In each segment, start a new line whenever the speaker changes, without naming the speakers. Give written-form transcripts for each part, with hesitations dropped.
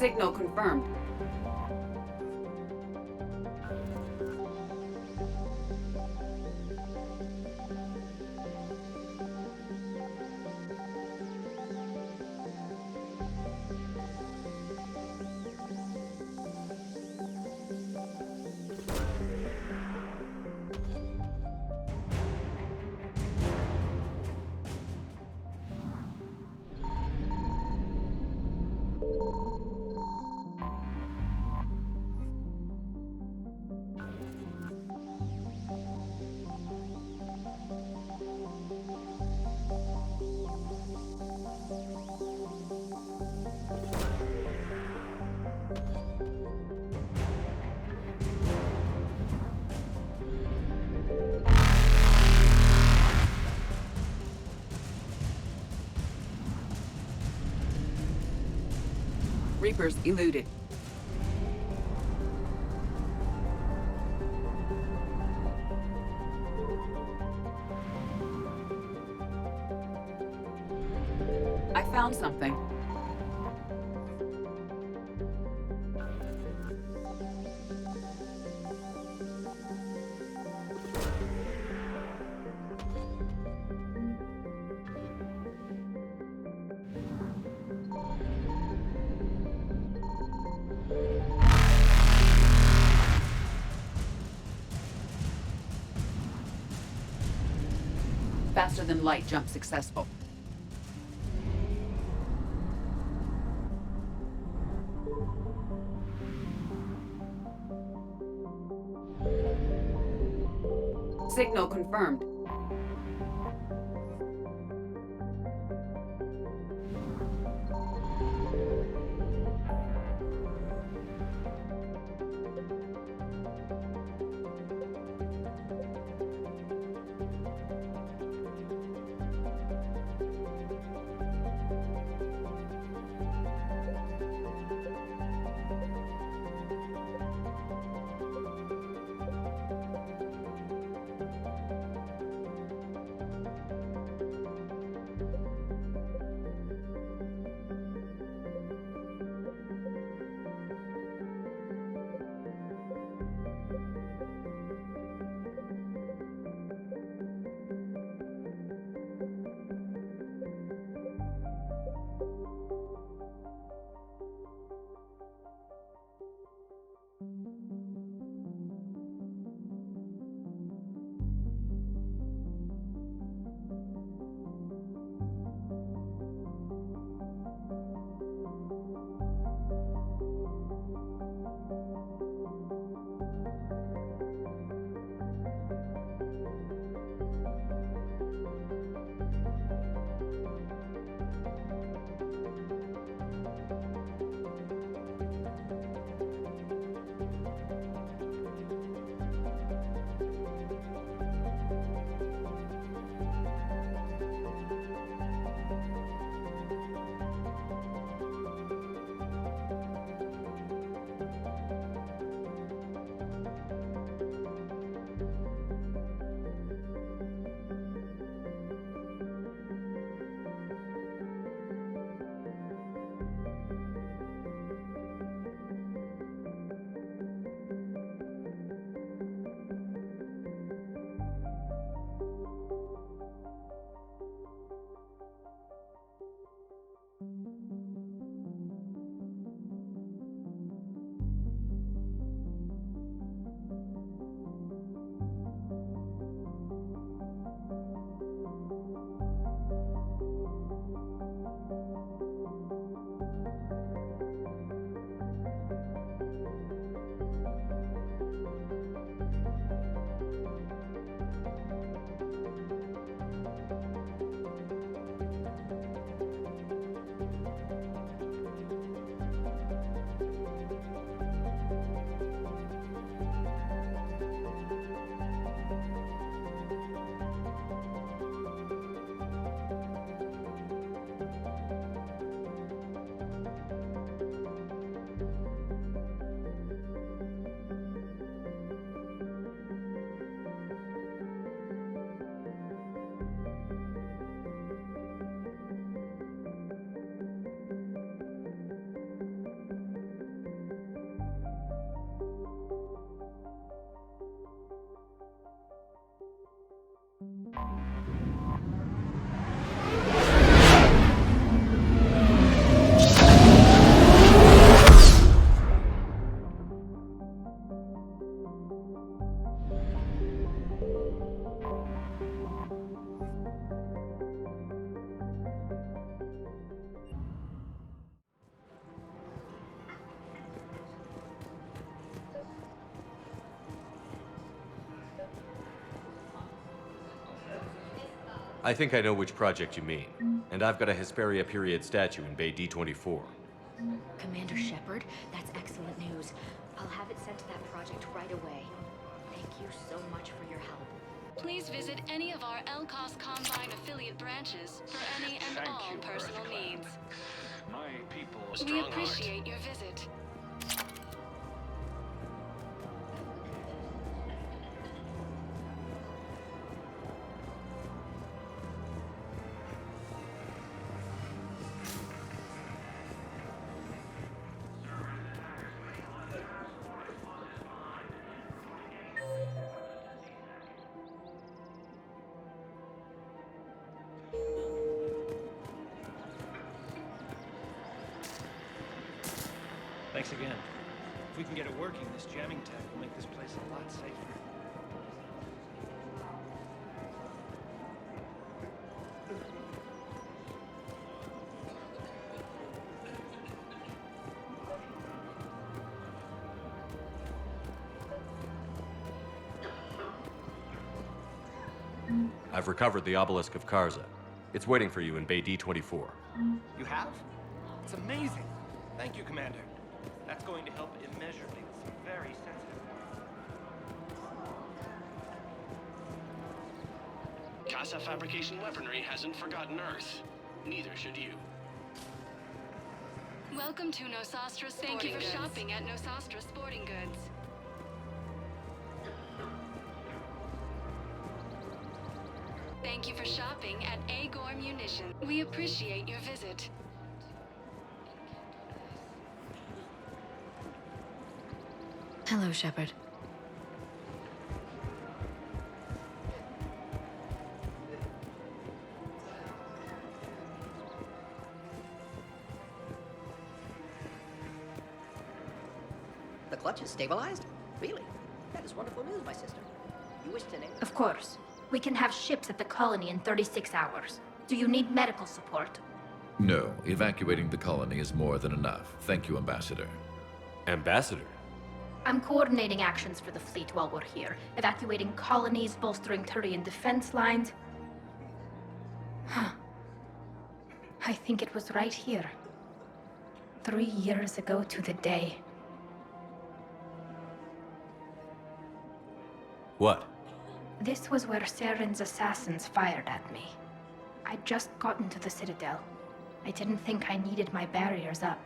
Signal confirmed. Reapers eluded. I found something. Faster than light jump successful. Signal confirmed.
I think I know which project you mean. And I've got a Hesperia period statue in Bay D24.
Commander Shepard, that's excellent news. I'll have it sent to that project right away. Thank you so much for your help.
Please visit any of our LCOS Combine affiliate branches for any and
Thank
all
you,
personal
Earth Clan.
needs.
My people are
We
strong
appreciate your visit.
Thanks again. If we can get it working, this jamming tech will make this place a lot safer.
I've recovered the obelisk of Karza. It's waiting for you in Bay D24.
You have? It's amazing. Thank you, Commander. That's going to help immeasurably with some very sensitive work.
Casa Fabrication Weaponry hasn't forgotten Earth. Neither should you.
Welcome to Nosastra Sporting Thank you for shopping at Nosastra Sporting Goods. Thank you for shopping at Agor Munitions. We appreciate your visit.
Hello, Shepard.
The clutch is stabilized? Really? That is wonderful news, my sister. You wish to name it?
Of course. We can have ships at the colony in 36 hours. Do you need medical support?
No, evacuating the colony is more than enough. Thank you, Ambassador.
Ambassador?
I'm coordinating actions for the fleet while we're here. Evacuating colonies, bolstering Turian defense lines. I think it was right here. 3 years ago to the day.
What?
This was where Saren's assassins fired at me. I'd just gotten to the Citadel. I didn't think I needed my barriers up.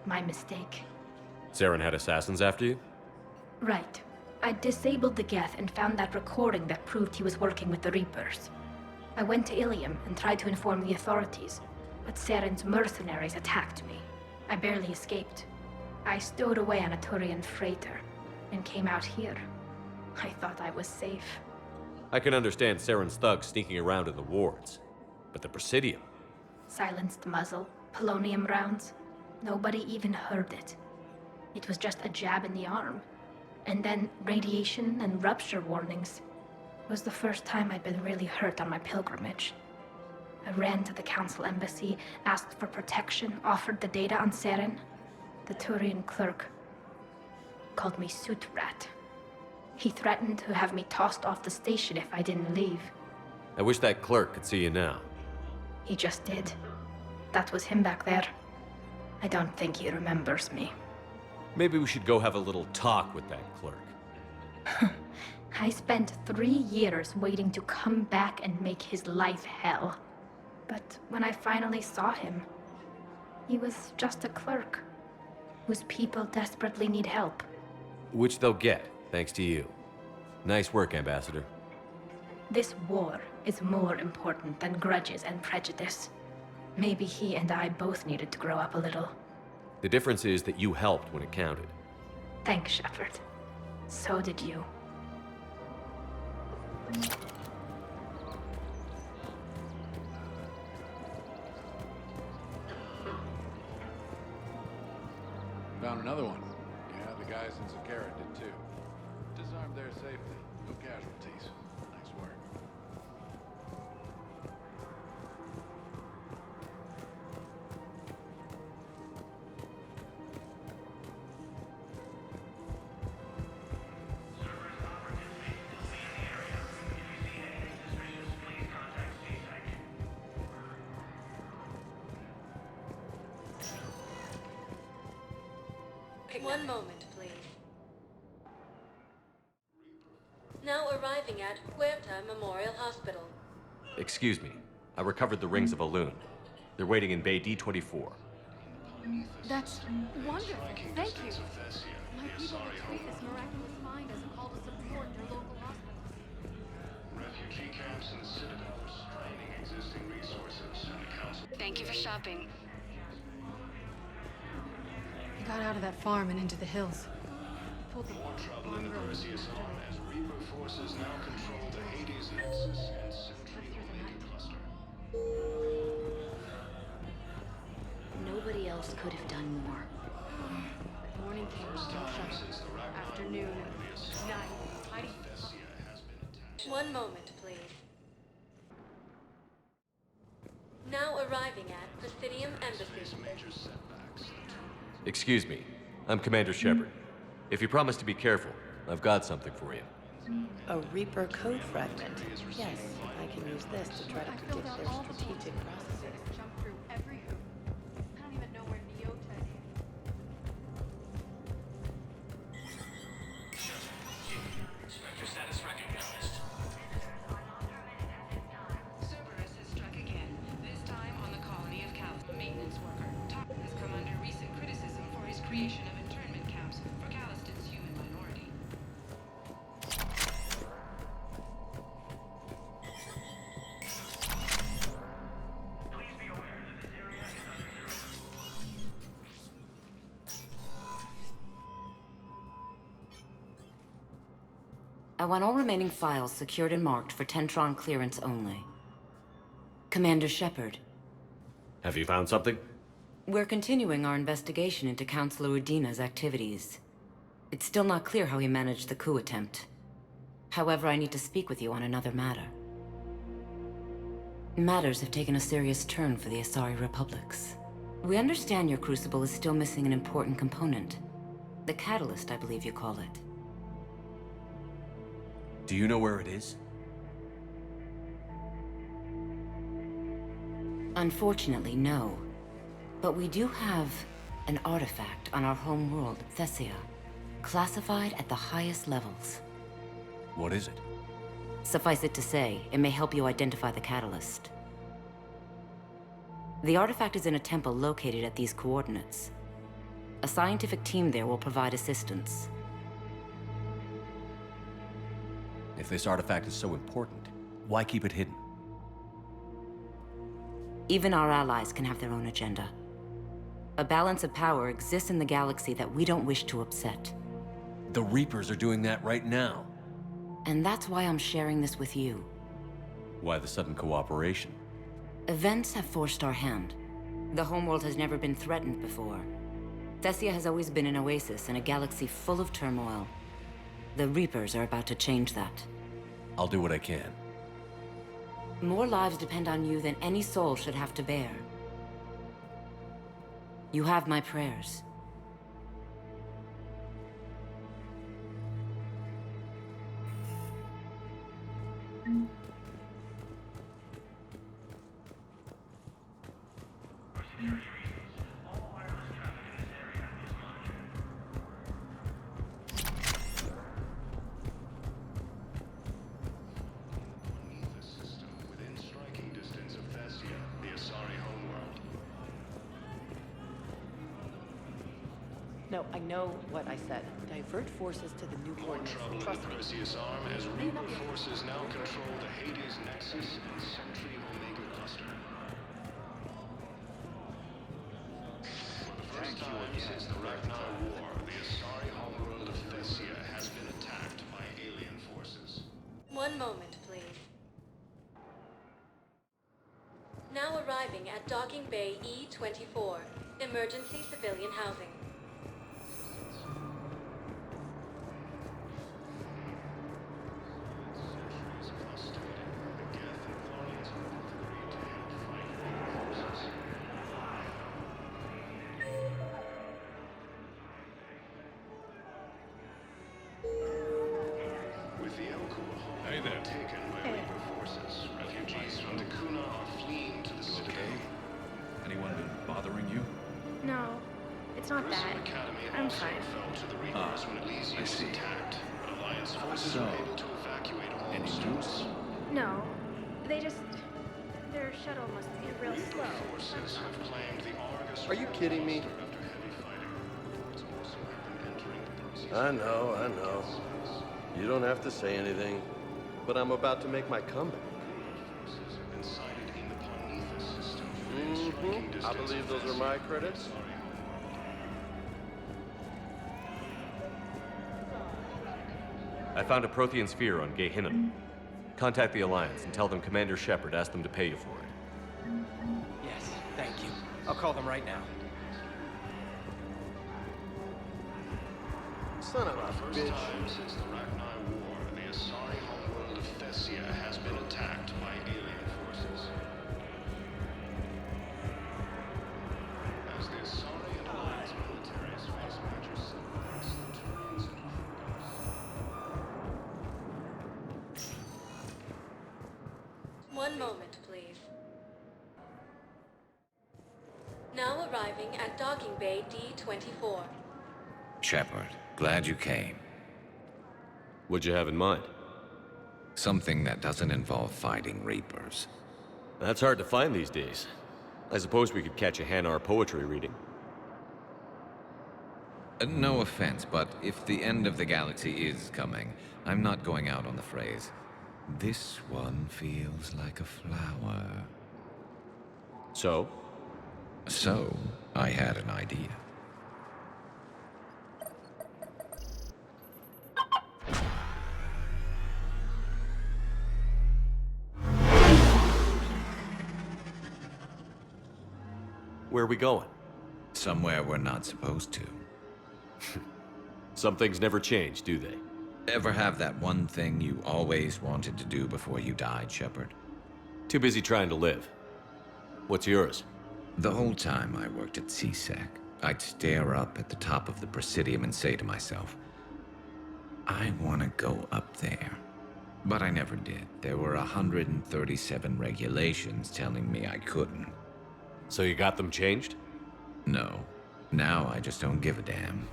My mistake.
Saren had assassins after you?
Right. I disabled the Geth and found that recording that proved he was working with the Reapers. I went to Ilium and tried to inform the authorities, but Saren's mercenaries attacked me. I barely escaped. I stowed away on a Turian freighter and came out here. I thought I was safe.
I can understand Saren's thugs sneaking around in the wards. But the Presidium?
Silenced muzzle, polonium rounds. Nobody even heard it. It was just a jab in the arm. And then radiation and rupture warnings. It was the first time I'd been really hurt on my pilgrimage. I ran to the Council Embassy, asked for protection, offered the data on Saren. The Turian clerk called me Suit Rat. He threatened to have me tossed off the station if I didn't leave.
I wish that clerk could see you now.
He just did. That was him back there. I don't think he remembers me.
Maybe we should go have a little talk with that clerk.
I spent 3 years waiting to come back and make his life hell. But when I finally saw him, he was just a clerk whose people desperately need help.
Which they'll get, thanks to you. Nice work, Ambassador.
This war is more important than grudges and prejudice. Maybe he and I both needed to grow up a little.
The difference is that you helped when it counted.
Thanks, Shepard. So did you.
Found another one. Yeah, the guys in Zakara did too. Disarmed there safely. No casualties. Nice work.
One moment, please. Now arriving at Huerta Memorial Hospital.
Excuse me. I recovered the rings of a loon. They're waiting in Bay D24.
That's wonderful. Thank you. My people will treat this miraculous find as a call to support their local hospital.
Refugee camps and citadels, draining existing resources, and council.
Thank you for shopping. He got out of that farm and into the hills. Pulled the
More trouble in the
road.
Perseus arm as Reaper forces now control the Hades Nexus and Sentry Omega Cluster.
Nobody else could have done more.
Morning came, no shuttle. Afternoon, night, hiding.
Tessia has been attacked.
One moment, please. Now arriving at Presidium Embassy.
Major setbacks.
Excuse me. I'm Commander Shepard. If you promise to be careful, I've got something for you.
A Reaper code fragment. Yes, I can use this to try to
I filled
predict
out
their
all the
strategic
forms,
processes.
jumped through every hoop. I don't even know where Neota is.
Spectre status recognized.
Cerberus has struck again, this time on the colony of Cal. Maintenance worker. Top has come under recent criticism for his creation of internment camps for Calliston's human minority.
I want all remaining files secured and marked for Tentron clearance only. Commander Shepard,
Have you found something?
we're continuing our investigation into Councilor Udina's activities. It's still not clear how he managed the coup attempt. However, I need to speak with you on another matter. Matters have taken a serious turn for the Asari Republics. We understand your crucible is still missing an important component. The catalyst, I believe you call it.
Do you know where it is?
Unfortunately, no. But we do have an artifact on our home world, Tessia, classified at the highest levels.
What is it?
Suffice it to say, it may help you identify the catalyst. The artifact is in a temple located at these coordinates. A scientific team there will provide assistance.
If this artifact is so important, why keep it hidden?
Even our allies can have their own agenda. A balance of power exists in the galaxy that we don't wish to upset.
The Reapers are doing that right now.
And that's why I'm sharing this with you.
Why the sudden cooperation?
Events have forced our hand. The homeworld has never been threatened before. Tessia has always been an oasis in a galaxy full of turmoil. The Reapers are about to change that.
I'll do what I can.
More lives depend on you than any soul should have to bear. You have my prayers.
Within striking distance of Tessia, the Asari homeworld.
No, I know what I said. Divert forces to the new
More
coordinates.
trouble in
Trust
the
me.
Perseus arm as Reaper forces now control the Hades Nexus and Sentry Omega Cluster. For the first time since the Ragnar War, the Asari homeworld of Tessia has been attacked by alien forces.
One moment, please. Now arriving at Docking Bay E24, emergency civilian housing.
Centuries of hostility, the Geth and Thorians have both agreed to help fight alien forces. With the Elkor homeworld taken by Reaper forces, refugees from the Kuna are fleeing to the Citadel.
Anyone been bothering you?
No, It's not that. I'm fine.
I see. So, any news?
No. Their shuttle must be real slow.
Are you kidding me? I know. You don't have to say anything, but I'm about to make my comeback. I believe those are my credits.
I found a Prothean sphere on Gehinnom. Contact the Alliance and tell them Commander Shepard asked them to pay you for it.
Yes, thank you. I'll call them right now.
Son of a bitch.
Since the Ragnar War, the Asari homeworld of Teessia has been attacked by alien forces. As the Asari and Alliance militaries face major setbacks, the Turians and
One moment, please. Now arriving at docking bay D-24.
Shepard, glad you came.
What'd you have in mind?
Something that doesn't involve fighting Reapers.
That's hard to find these days. I suppose we could catch a Hanar poetry reading.
No offense, but if the end of the galaxy is coming, I'm not going out on the phrase, "This one feels like a flower."
So?
So, I had an idea.
Where are we going?
Somewhere we're not supposed to.
Some things never change, do they?
Ever have that one thing you always wanted to do before you died, Shepard?
Too busy trying to live. What's yours?
The whole time I worked at CSEC, I'd stare up at the top of the Presidium and say to myself, I want to go up there. But I never did. There were 137 regulations telling me I couldn't.
So you got them changed?
No. Now I just don't give a damn.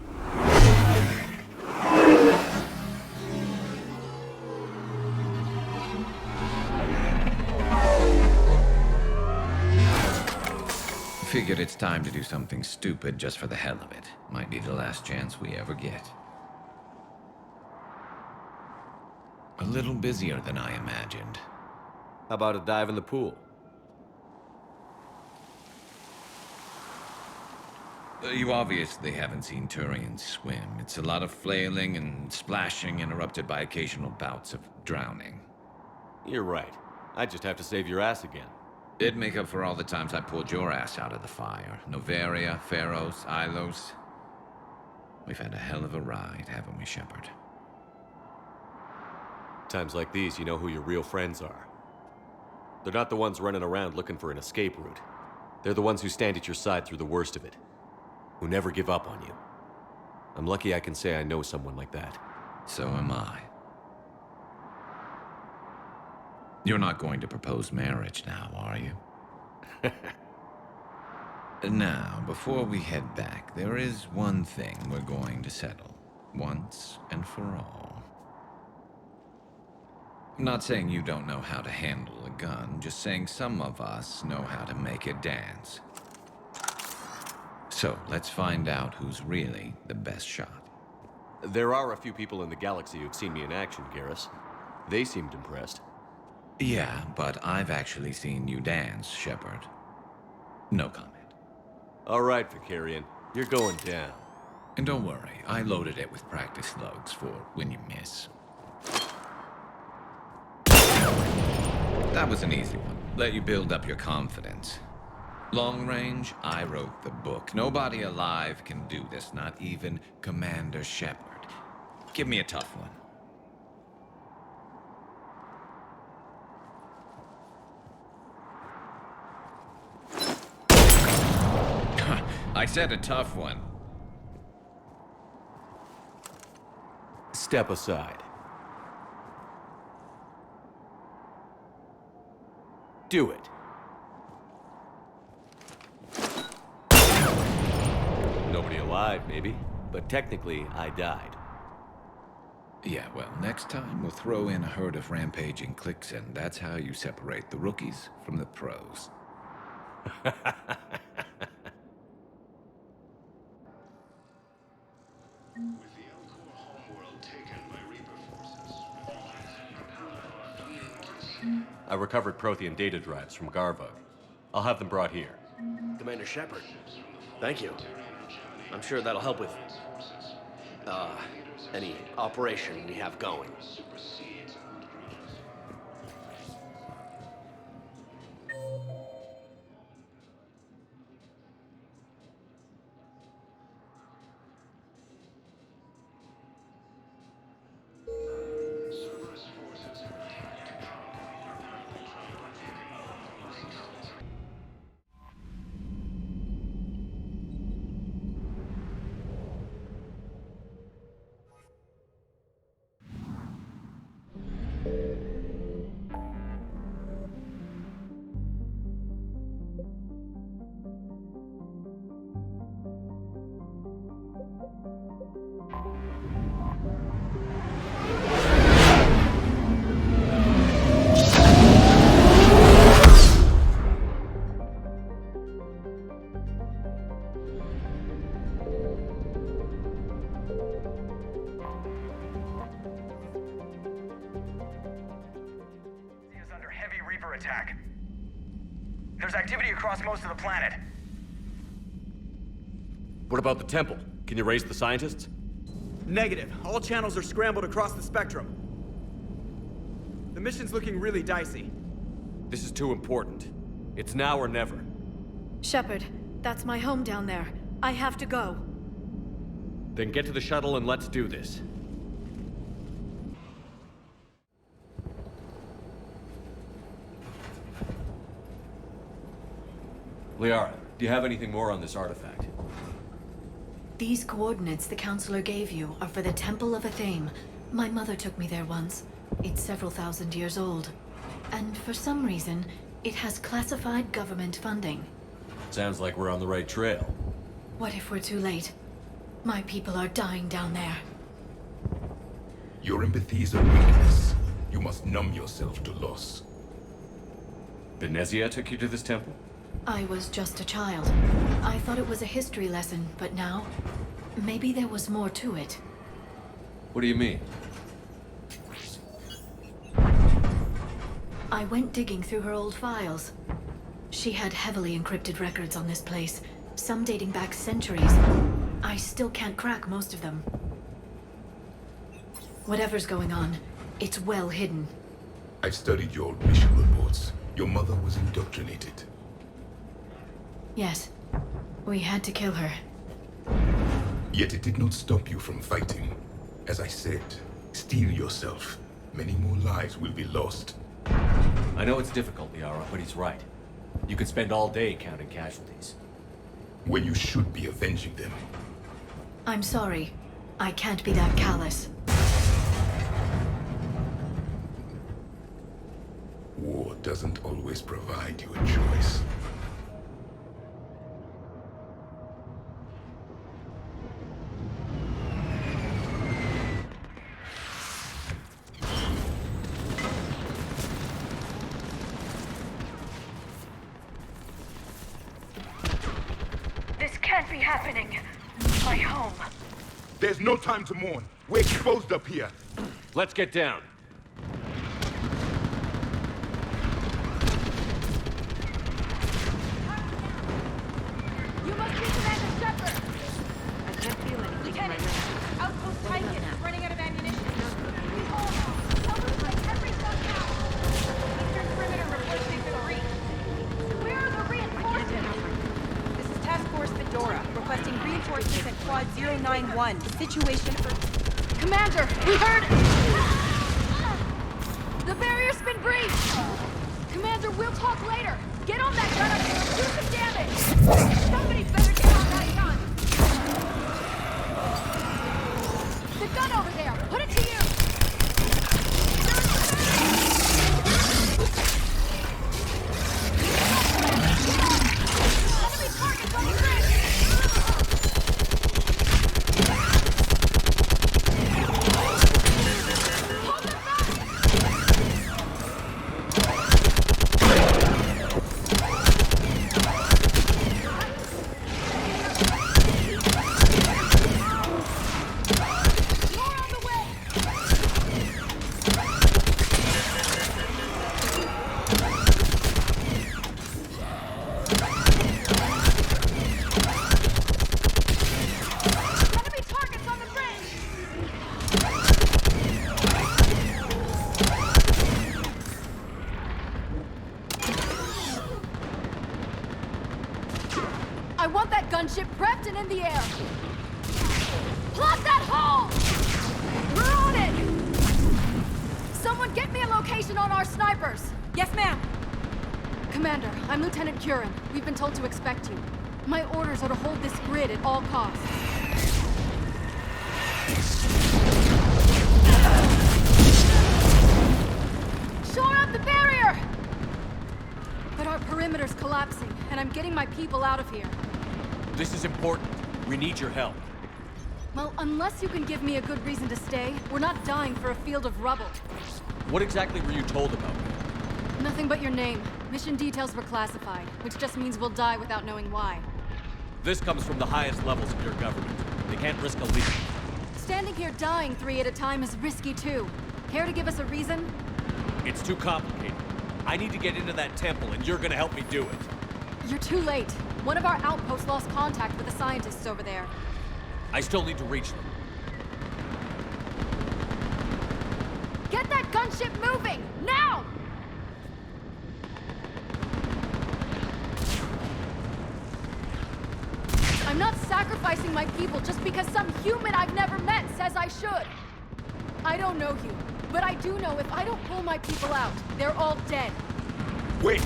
Figured it's time to do something stupid just for the hell of it. Might be the last chance we ever get. A little busier than I imagined.
How about a dive in the pool?
You obviously haven't seen Turians swim. It's a lot of flailing and splashing interrupted by occasional bouts of drowning.
You're right. I just have to save your ass again.
It'd make up for all the times I pulled your ass out of the fire. Noveria, Pharos, Ilos. We've had a hell of a ride, haven't we, Shepard?
Times like these, you know who your real friends are. They're not the ones running around looking for an escape route. They're the ones who stand at your side through the worst of it. Who never give up on you. I'm lucky I can say I know someone like that.
So am I. You're not going to propose marriage now, are you? Now, before we head back, there is one thing we're going to settle. Once and for all. I'm not saying you don't know how to handle a gun, just saying some of us know how to make it dance. So, let's find out who's really the best shot.
There are a few people in the galaxy who've seen me in action, Garrus. They seemed impressed.
Yeah, but I've actually seen you dance, Shepard. No comment.
All right, Vicarian. You're going down.
And don't worry, I loaded it with practice slugs for when you miss. That was an easy one. Let you build up your confidence. Long range, I wrote the book. Nobody alive can do this, not even Commander Shepard. Give me a tough one. I said a tough one.
Step aside. Do it. nobody alive, maybe. But technically, I died.
Yeah, well, next time we'll throw in a herd of rampaging cliques, and that's how you separate the rookies from the pros.
I recovered Prothean data drives from Garvug. I'll have them brought here.
Commander Shepard, thank you. I'm sure that'll help with, any operation we have going.
Attack. There's activity across most of the planet.
What about the temple? Can you raise the scientists?
Negative. All channels are scrambled across the spectrum. The mission's looking really dicey.
This is too important. It's now or never.
Shepard, that's my home down there. I have to go.
Then get to the shuttle and let's do this. Liara, do you have anything more on this artifact?
These coordinates the counselor gave you are for the Temple of Ettim. My mother took me there once. It's several thousand years old. And for some reason, it has classified government funding.
Sounds like we're on the right trail.
What if we're too late? My people are dying down there.
Your empathy is a weakness. You must numb yourself to loss.
Benezia took you to this temple?
I was just a child. I thought it was a history lesson, but now, maybe there was more to it.
What do you mean?
I went digging through her old files. She had heavily encrypted records on this place, some dating back centuries. I still can't crack most of them. Whatever's going on, it's well hidden.
I've studied your old mission reports. Your mother was indoctrinated.
Yes, we had to kill her.
Yet it did not stop you from fighting. As I said, steel yourself. Many more lives will be lost.
I know it's difficult, Liara, but he's right. You could spend all day counting casualties.
When you should be avenging them.
I'm sorry. I can't be that callous.
War doesn't always provide you a choice.
Be happening. My home.
There's no time to mourn. We're exposed up here.
Let's get down.
You must be Commander Shepard. I can't feel anything. Lieutenant, Outpost Titan is running out of ammunition. Tell them to take every shot now. Eastern perimeter reports they've been breached. Where are the reinforcements?
Task Force Fedora, requesting reinforcements at Quad 091. Situation for...
Commander, we heard... The barrier's been breached! Commander, we'll talk later. Get on that gun and do some damage! Somebody better get on that gun! The gun over there! Put it to you! Enemy targets on the grid! the air! Plug that hole! We're on it! Someone get me a location on our snipers! Yes, ma'am! Commander, I'm Lieutenant Curran. We've been told to expect you. My orders are to hold this grid at all costs. Shore up the barrier! But our perimeter's collapsing, and I'm getting my people out of here.
This is important. We need your help.
Well, unless you can give me a good reason to stay, we're not dying for a field of rubble.
What exactly were you told about me?
Nothing but your name. Mission details were classified, which just means we'll die without knowing why.
This comes from the highest levels of your government. They can't risk a leak.
Standing here dying 3 at a time is risky too. Care to give us a reason?
It's too complicated. I need to get into that temple, and you're gonna help me do it.
You're too late. One of our outposts lost contact with the scientists over there.
I still need to reach them.
Get that gunship moving! Now! I'm not sacrificing my people just because some human I've never met says I should. I don't know you, but I do know if I don't pull my people out, they're all dead.
Wait!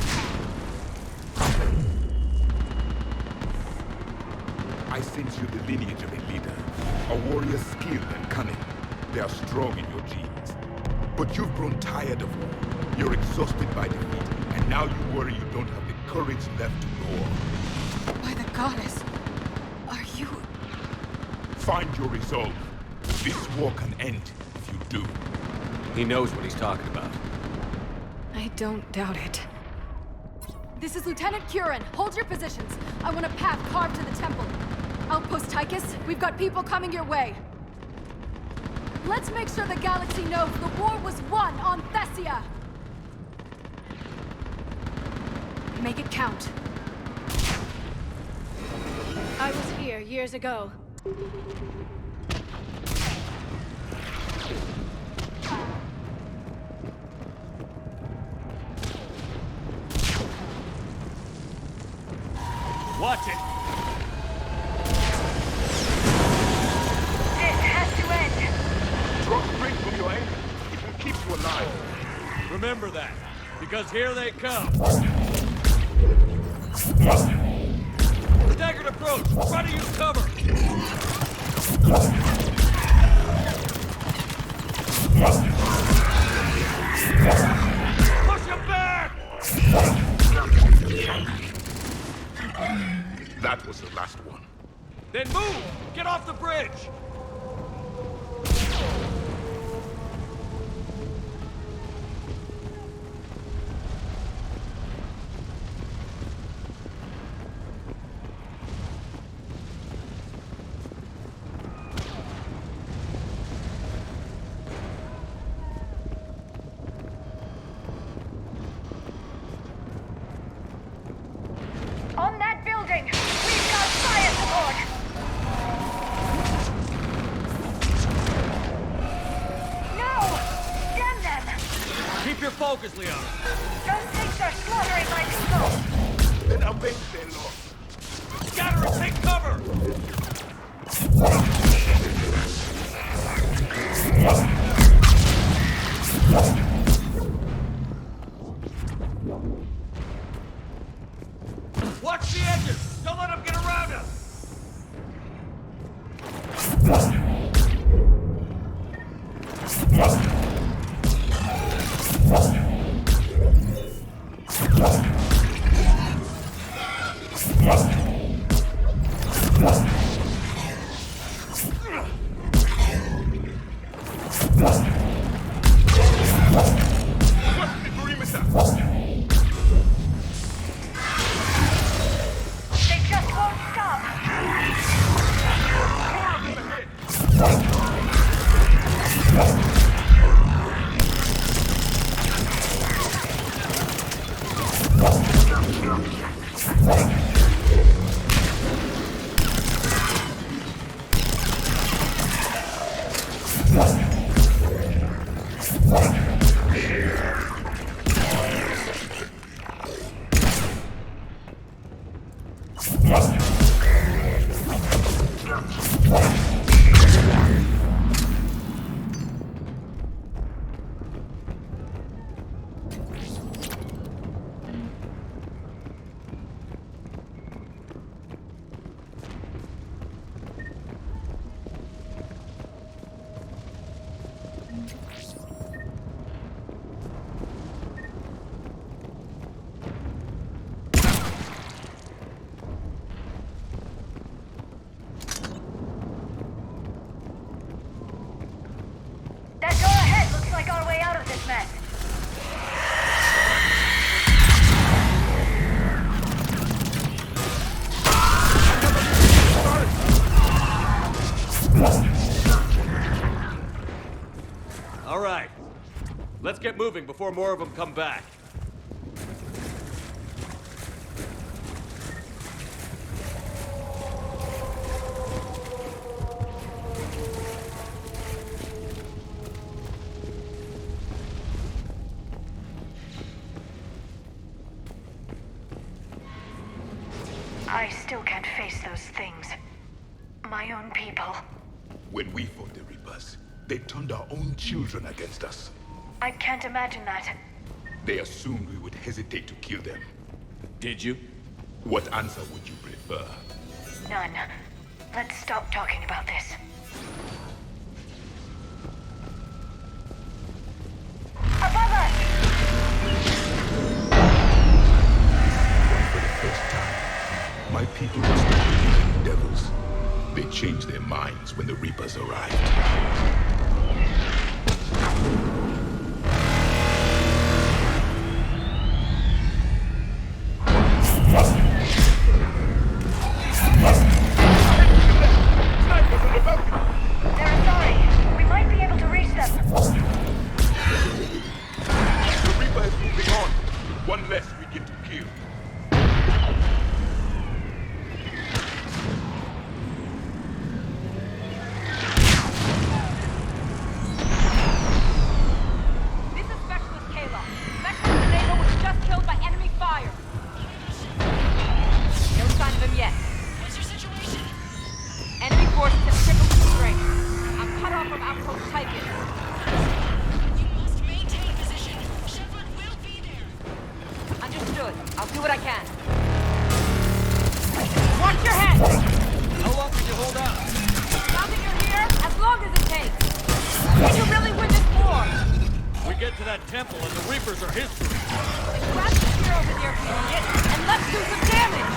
I sense you the lineage of a leader, a warrior skilled and cunning. They are strong in your genes. But you've grown tired of war. You're exhausted by defeat, and now you worry you don't have the courage left to go on.
By the goddess, are you...
Find your resolve. This war can end if you do.
He knows what he's talking about.
I don't doubt it. This is Lieutenant Curran. Hold your positions. I want a path carved to the temple. Outpost Tychus, we've got people coming your way. Let's make sure the galaxy knows the war was won on Tessia. Make it count.
I was here years ago.
Watch it!
This has to end!
Draw strength from your anger. It will keep you alive.
Remember that, because here they come. Staggered approach! Try to use cover! Push him back!
That was the last one.
Then move! Get off the bridge!
On that building! We've got fire support! No! Damn them!
Keep your focus, Leon.
Those things are slaughtering my people!
Then avenge their loss.
Scatter and take cover! Watch the edges! Don't let them get around us! All right. Let's get moving before more of them come back.
I still can't face those things. My own people.
When we fought the Reapers, they turned our own children against us.
I can't imagine that.
They assumed we would hesitate to kill them.
Did you?
What answer would you prefer?
None. Let's stop talking about this. Above us!
For the first time, my people will stop believing in devils. They changed their minds when the Reapers arrived.
They're sorry. We might be able to reach them.
The Reaper is moving on. One less we get to kill.
This is Specialist Kayla. Specialist Diego was just killed by enemy fire. No sign of him yet.
What's your situation?
Enemy forces have tripled in strength. I'm cut off from outpost Tychus.
You must maintain position. Shepard will be there.
Understood. I'll do what I can. Watch your head!
How long can you hold out?
Now that you're here, as long as it takes. Can you really win this war?
We get to that temple and the Reapers are history.
Grab the heroes in your idiot, and let's do some damage!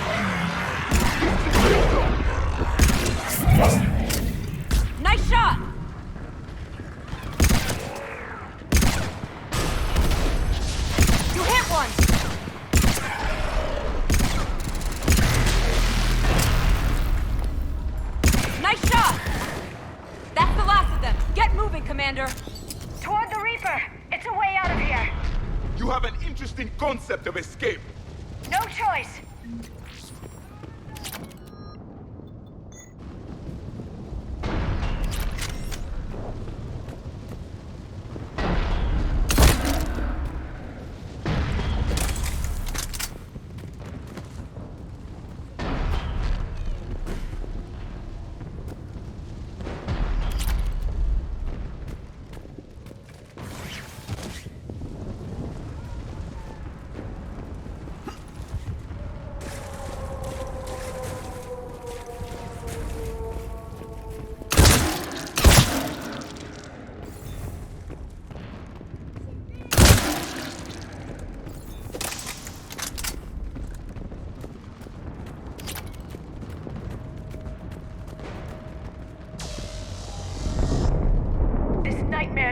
Nice shot! You hit one! Nice shot! That's the last of them. Get moving, Commander.
Toward the Reaper! It's a way out of here!
You have an interesting concept of escape.
No choice!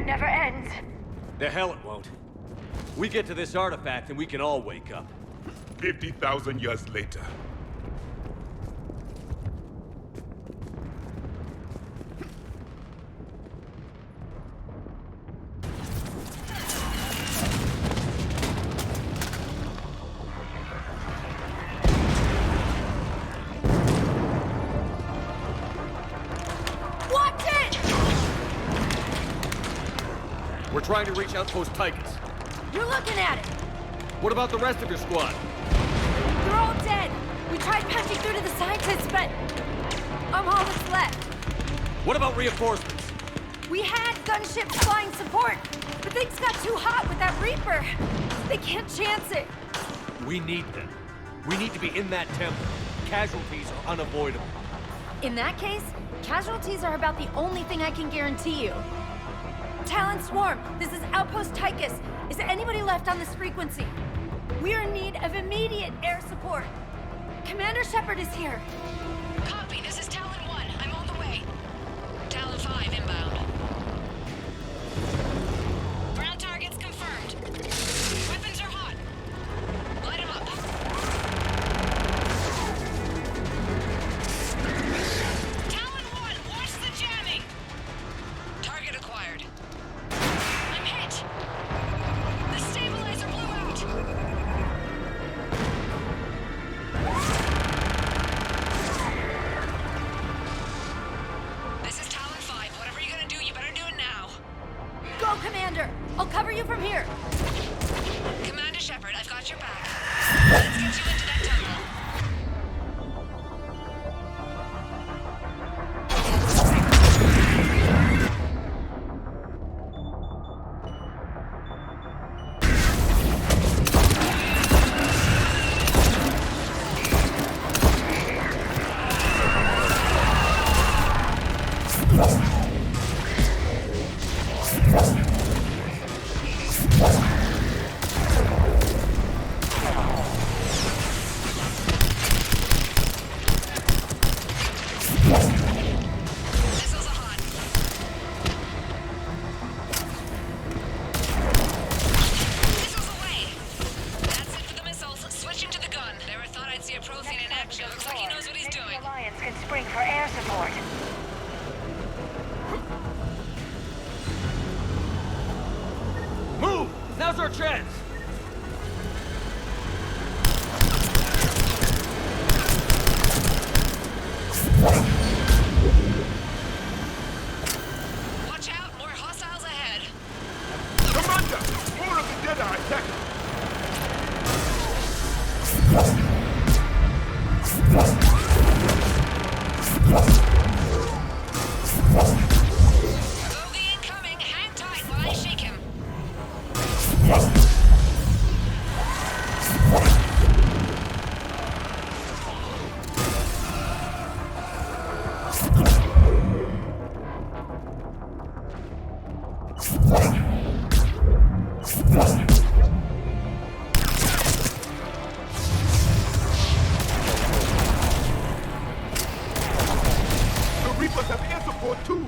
Never ends.
The hell it won't. We get to this artifact and we can all wake up.
50,000 years later.
We're trying to reach Outpost Tychus.
You're looking at it!
What about the rest of your squad?
They're all dead! We tried punching through to the scientists, but I'm all that's left.
What about reinforcements?
We had gunships flying support, but things got too hot with that Reaper. They can't chance it.
We need them. We need to be in that temple. Casualties are unavoidable.
In that case, casualties are about the only thing I can guarantee you. Talon Swarm, this is Outpost Tychus. Is there anybody left on this frequency? We're in need of immediate air support. Commander Shepard is here.
Copy, this is Talon 1. I'm on the way. Talon 5 inbound. Ground targets confirmed. Weapons are hot. Light them up. Talon 1, watch the jamming!
Now, Commander! I'll cover you from here!
Commander Shepard, I've got your back. Let's get you into that tunnel.
Now's our chance!
Watch out, more hostiles ahead.
Commander! More of the Dead are attacking!
Bogey incoming, hang tight while I shake him.
The Reapers have air support too!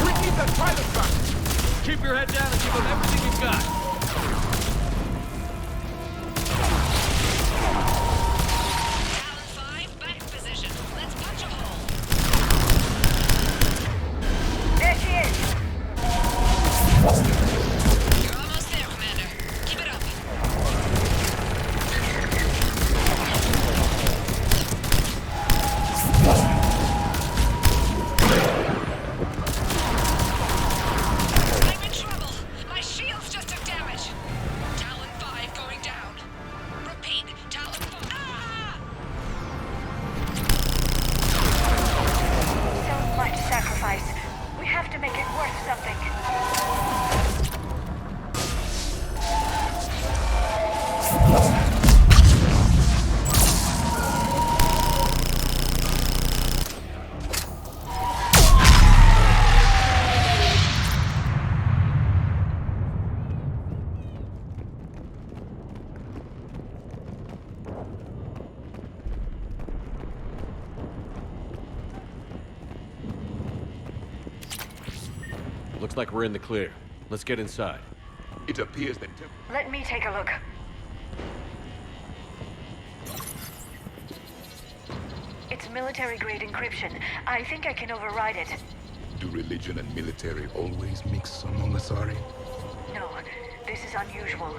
We need that pilot back!
Keep your head down and give them everything you've got.
Talon 5, back in position. Let's punch a hole.
There she is!
You're almost there, Commander. Keep it up. I'm in trouble. My shields just took damage. Talon 5 going down. Repeat, Talon 5. Ah!
So much sacrifice. We have to make it worth something.
Looks like we're in the clear. Let's get inside.
It appears that
Let me take a look. It's military-grade encryption. I think I can override it.
do religion and military always mix among Asari?
No, this is unusual.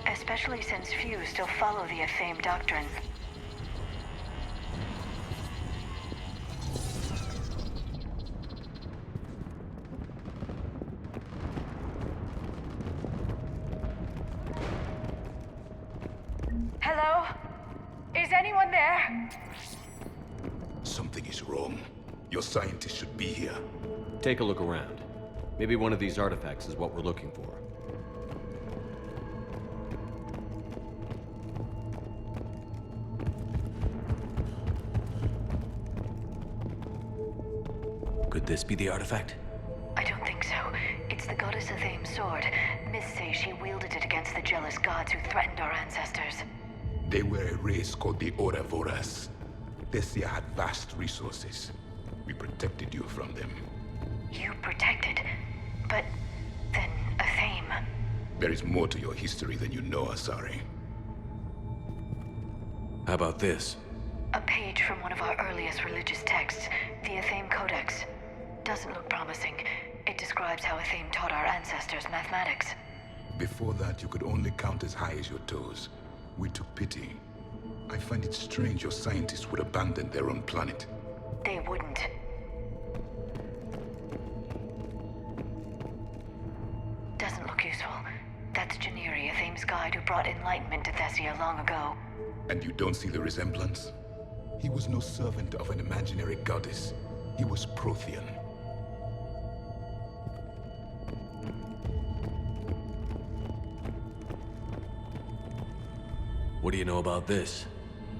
Especially since few still follow the Ethem doctrine. Hello? Is anyone there?
Something is wrong. Your scientists should be here.
Take a look around. Maybe one of these artifacts is what we're looking for. Could this be the artifact?
I don't think so. It's the goddess Ethem's sword. Myths say she wielded it against the jealous gods who threatened our ancestors.
They were a race called the Ouroboros. Tessia had vast resources. We protected you from them.
You protected? But then Ethem...
There is more to your history than you know, Asari.
How about this?
A page from one of our earliest religious texts, the Ethem Codex.
doesn't look promising. It describes how Ettim taught our ancestors mathematics.
Before that, you could only count as high as your toes. We took pity. I find it strange your scientists would abandon their own planet.
They wouldn't. Doesn't look useful. That's Janiri, Ettim's guide who brought enlightenment to Tessia long ago.
And you don't see the resemblance? He was no servant of an imaginary goddess. He was Prothean.
What do you know about this?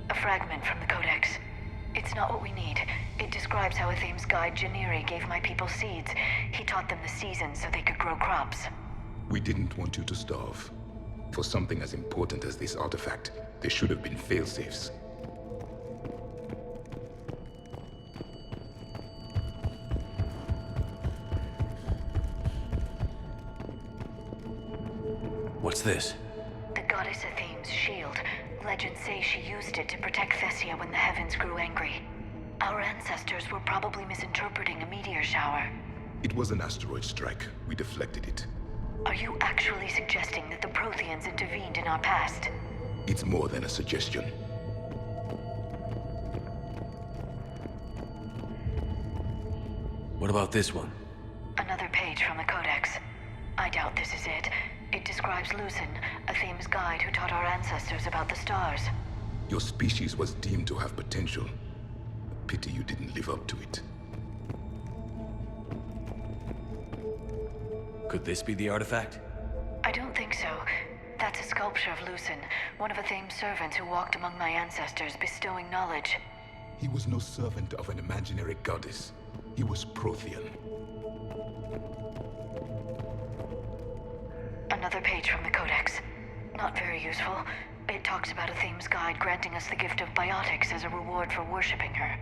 A fragment from the Codex. It's not what we need. It describes how Ettim's guide Janiri gave my people seeds. He taught them the seasons so they could grow crops.
We didn't want you to starve. For something as important as this artifact, there should have been failsafes.
What's this?
The goddess Ettim's shield. Legends say she used it to protect Tessia when the heavens grew angry. Our ancestors were probably misinterpreting a meteor shower.
It was an asteroid strike. We deflected it.
Are you actually suggesting that the Protheans intervened in our past?
It's more than a suggestion.
What about this one?
Another page from the Codex. I doubt this is it. It describes Lucen, Ettim's guide who taught our ancestors about the stars.
Your species was deemed to have potential. Pity you didn't live up to it.
Could this be the artifact?
I don't think so. That's a sculpture of Lucen, one of Ettim's servants who walked among my ancestors, bestowing knowledge.
He was no servant of an imaginary goddess. He was Prothean.
Another page from the Codex. Not very useful. It talks about Ettim's guide granting us the gift of biotics as a reward for worshipping her.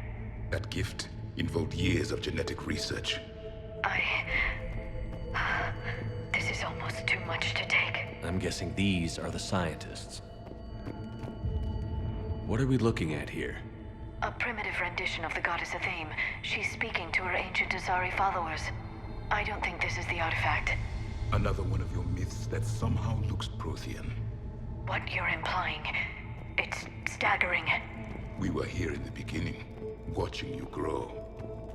That gift involved years of genetic research.
This is almost too much to take.
I'm guessing these are the scientists. What are we looking at here?
A primitive rendition of the goddess Ettim. She's speaking to her ancient Asari followers. I don't think this is the artifact.
Another one of your myths that somehow looks Prothean.
What you're implying, it's staggering.
We were here in the beginning, watching you grow.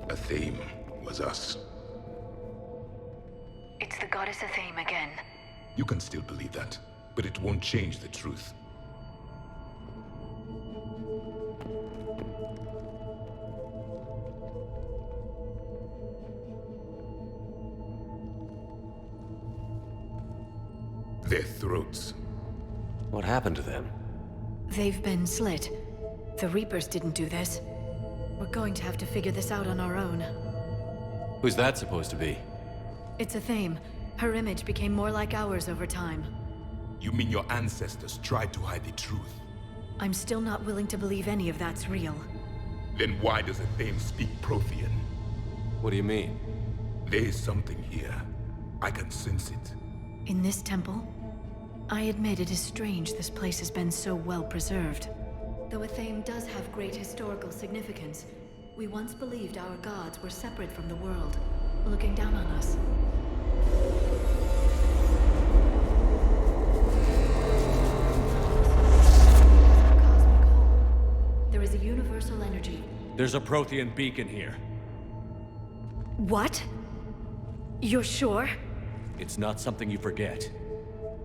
Ettim was us.
It's the goddess Ettim again.
You can still believe that, but it won't change the truth. Their throats.
What happened to them?
They've been slit. The Reapers didn't do this. We're going to have to figure this out on our own.
Who's that supposed to be?
It's Ettim. Her image became more like ours over time.
You mean your ancestors tried to hide the truth?
I'm still not willing to believe any of that's real.
Then why does Ettim speak Prothean?
What do you mean?
There is something here. I can sense it.
In this temple? I admit it is strange this place has been so well preserved. Though Ettim does have great historical significance, we once believed our gods were separate from the world, looking down on us. There is a universal energy.
There's a Prothean beacon here.
What? You're sure?
It's not something you forget.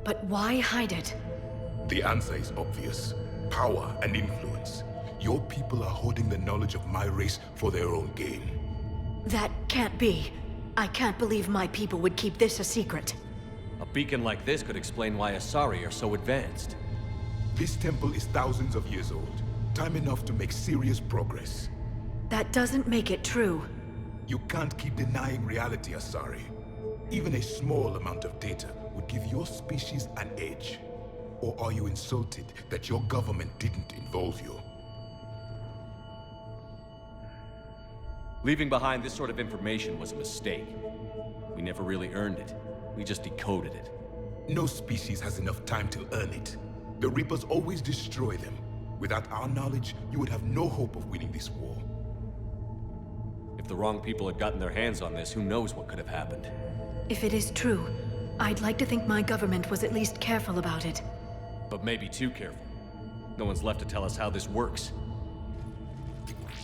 But why hide it?
The answer is obvious. Power and influence. Your people are holding the knowledge of my race for their own gain.
That can't be. I can't believe my people would keep this a secret.
A beacon like this could explain why Asari are so advanced.
This temple is thousands of years old. Time enough to make serious progress.
That doesn't make it true.
You can't keep denying reality, Asari. Even a small amount of data would give your species an edge. Or are you insulted that your government didn't involve you?
Leaving behind this sort of information was a mistake. We never really earned it. We just decoded it.
No species has enough time to earn it. The Reapers always destroy them. Without our knowledge, you would have no hope of winning this war.
If the wrong people had gotten their hands on this, who knows what could have happened.
If it is true, I'd like to think my government was at least careful about it.
But maybe too careful. No one's left to tell us how this works.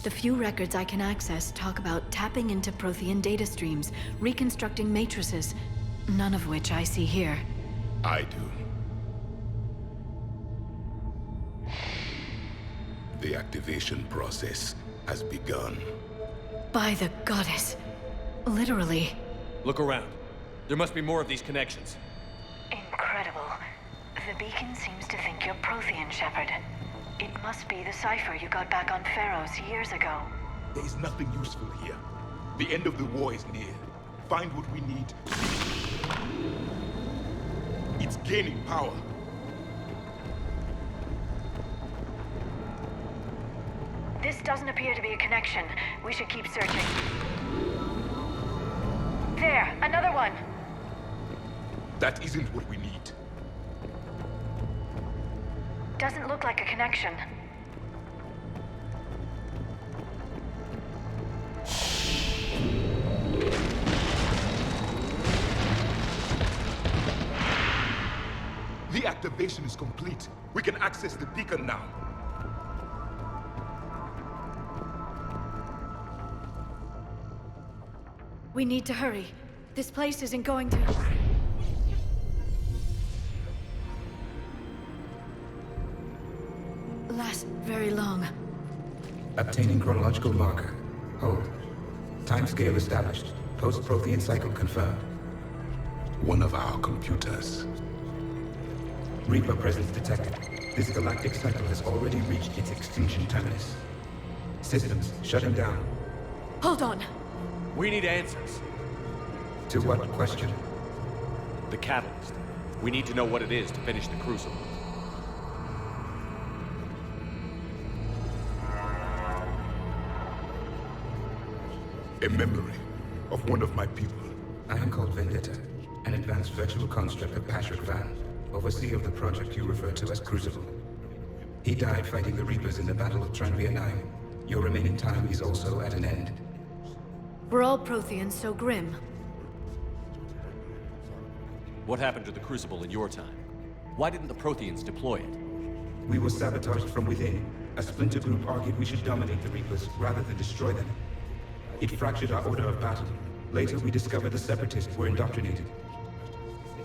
The few records I can access talk about tapping into Prothean data streams, reconstructing matrices, none of which I see here.
I do. The activation process has begun.
By the goddess. Literally.
Look around. There must be more of these connections.
Incredible. The beacon seems to think you're Prothean, Shepard. It must be the cipher you got back on Pharaohs years ago.
There is nothing useful here. The end of the war is near. Find what we need. It's gaining power.
This doesn't appear to be a connection. We should keep searching. There, another one.
That isn't what we need.
Doesn't look like a connection.
The activation is complete. We can access the beacon now.
We need to hurry. This place isn't going to... last very long.
Obtaining chronological marker. Hold. Timescale established. Post-Prothean cycle confirmed.
One of our computers.
Reaper presence detected. This galactic cycle has already reached its extinction terminus. Systems shutting down.
Hold on.
We need answers.
To what question?
The catalyst. We need to know what it is to finish the crucible.
A memory of one of my people.
I am called Vendetta, an advanced virtual construct of Patrick Van, overseer of the project you refer to as Crucible. He died fighting the Reapers in the Battle of Tranvia 9. Your remaining time is also at an end.
Were all Protheans so grim?
What happened to the Crucible in your time? Why didn't the Protheans deploy it?
We were sabotaged from within. A splinter group argued we should dominate the Reapers rather than destroy them. It fractured our order of battle. Later, we discovered the Separatists were indoctrinated.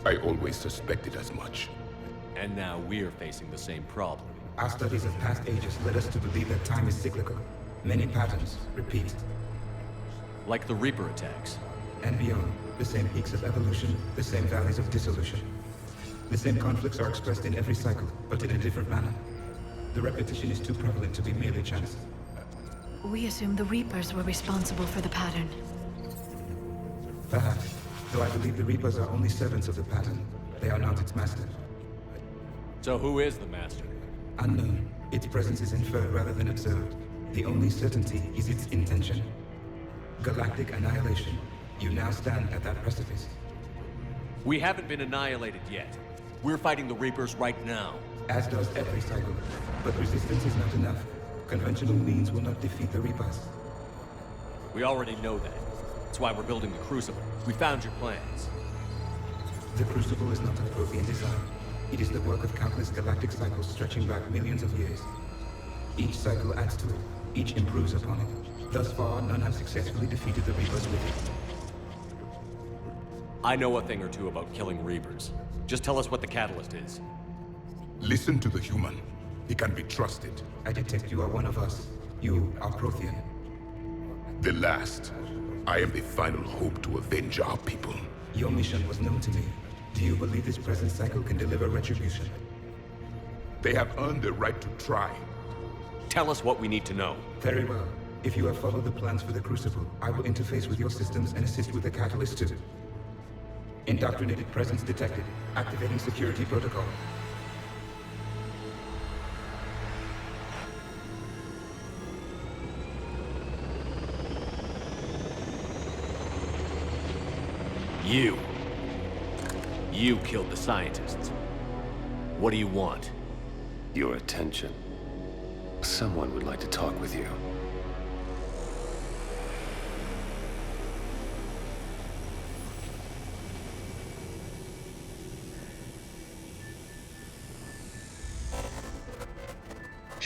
I always suspected as much.
And now we're facing the same problem.
Our studies of past ages led us to believe that time is cyclical. Many patterns repeat.
Like the Reaper attacks.
And beyond, the same peaks of evolution, the same valleys of dissolution. The same conflicts are expressed in every cycle, but in a different manner. The repetition is too prevalent to be merely chance.
We assumed the Reapers were responsible for the pattern.
Perhaps, though I believe the Reapers are only servants of the pattern. They are not its master.
So who is the master?
Unknown. Its presence is inferred rather than observed. The only certainty is its intention. Galactic annihilation. You now stand at that precipice.
We haven't been annihilated yet. We're fighting the Reapers right now.
As does every cycle. But resistance is not enough. Conventional means will not defeat the Reapers.
We already know that. That's why we're building the Crucible. We found your plans.
The Crucible is not a Prothean design. It is the work of countless galactic cycles stretching back millions of years. Each cycle adds to it. Each improves upon it. Thus far, none have successfully defeated the Reapers with it.
I know a thing or two about killing Reapers. Just tell us what the catalyst is.
Listen to the human. He can be trusted.
I detect you are one of us. You are Prothean.
The last. I am the final hope to avenge our people.
Your mission was known to me. Do you believe this present cycle can deliver retribution?
They have earned the right to try.
Tell us what we need to know.
Very well. If you have followed the plans for the Crucible, I will interface with your systems and assist with the catalyst too. Indoctrinated presence detected. Activating security protocol.
You killed the scientists. What do you want?
Your attention. Someone would like to talk with you.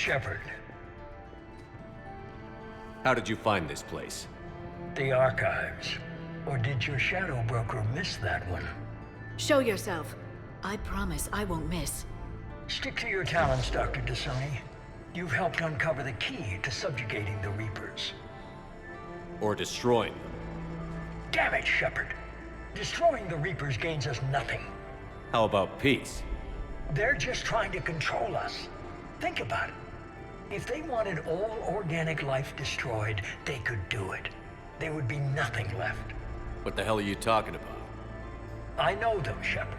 Shepard,
How did you find this place?
the archives. Or did your shadow broker miss that one?
Show yourself. I promise I won't miss.
Stick to your talents, Dr. Dasani. You've helped uncover the key to subjugating the Reapers.
Or destroying them?
Damn it, Shepard. Destroying the Reapers gains us nothing.
How about peace?
They're just trying to control us. Think about it. If they wanted all organic life destroyed, they could do it. There would be nothing left.
What the hell are you talking about?
I know them, Shepard.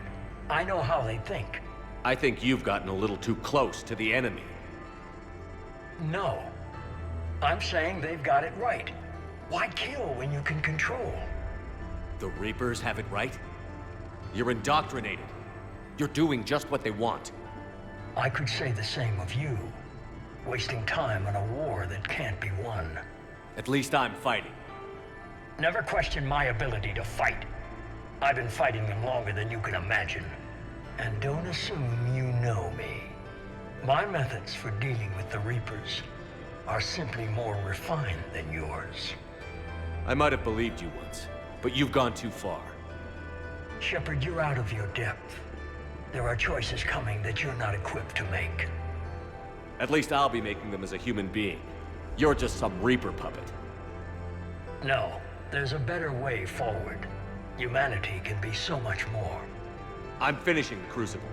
I know how they think.
I think you've gotten a little too close to the enemy.
No. I'm saying they've got it right. Why kill when you can control?
The Reapers have it right? You're indoctrinated. You're doing just what they want.
I could say the same of you. Wasting time on a war that can't be won.
At least I'm fighting.
Never question my ability to fight. I've been fighting them longer than you can imagine. And don't assume you know me. My methods for dealing with the Reapers are simply more refined than yours.
I might have believed you once, but you've gone too far.
Shepard, you're out of your depth. There are choices coming that you're not equipped to make.
At least I'll be making them as a human being. You're just some Reaper puppet.
No, there's a better way forward. Humanity can be so much more.
I'm finishing the Crucible,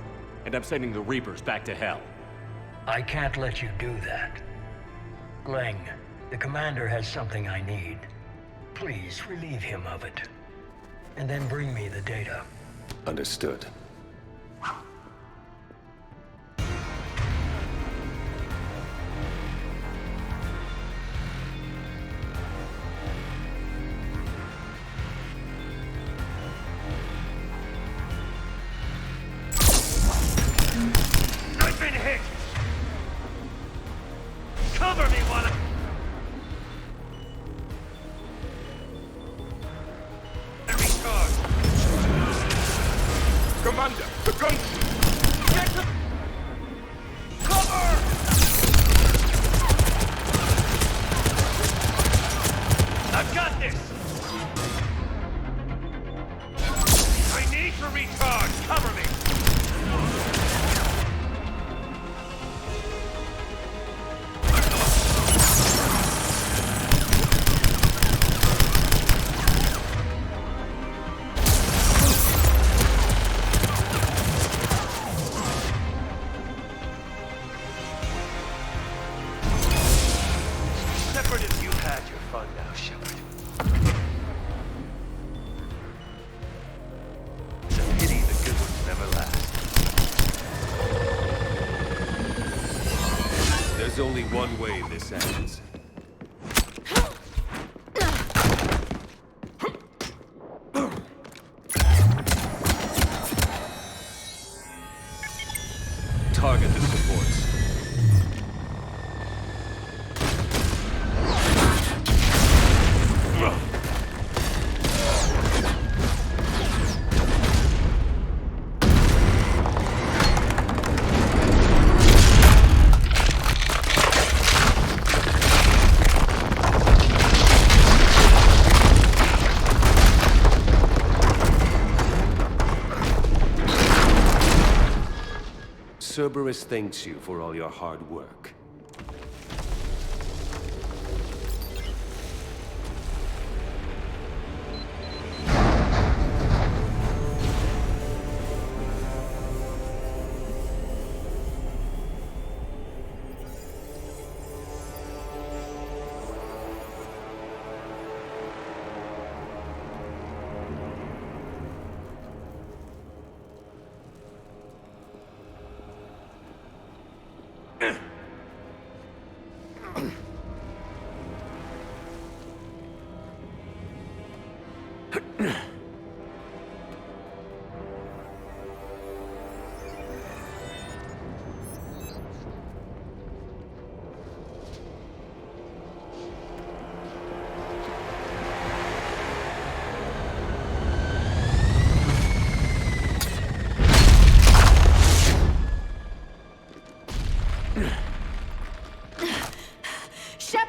and I'm sending the Reapers back to hell.
I can't let you do that. Leng, the commander has something I need. Please relieve him of it. And then bring me the data.
Understood.
I've been hit! Cover me while I...
Commander, the gun!
Get the... Cover! I've got this! I need to recharge! Cover me!
There's only one way this ends. Target the supports. Cerberus thanks you for all your hard work.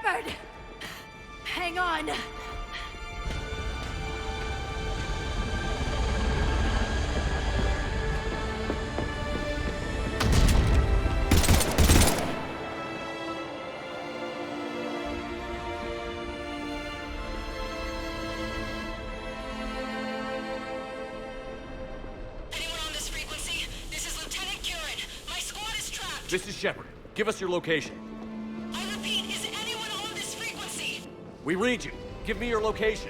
Shepard! Hang on!
This is Shepard. Give us your location.
I repeat, is anyone on this frequency?
We read you. Give me your location.